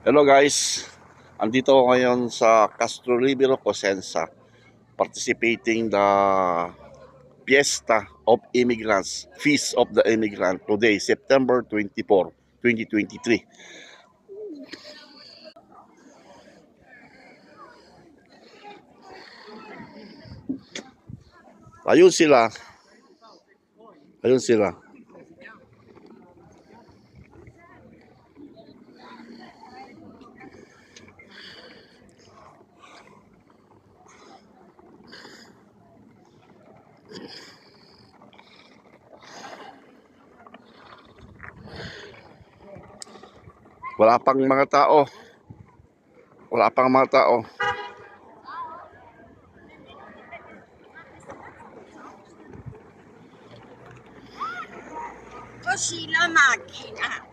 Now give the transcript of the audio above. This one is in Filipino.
Hello guys, andito ako ngayon sa Castro Libero Cosenza participating the Fiesta of Immigrants, Feast of the Immigrant today, September 24, 2023. Ayun sila, ayun sila. Wala pang mga tao, wala pang mga tao. O sila macchina.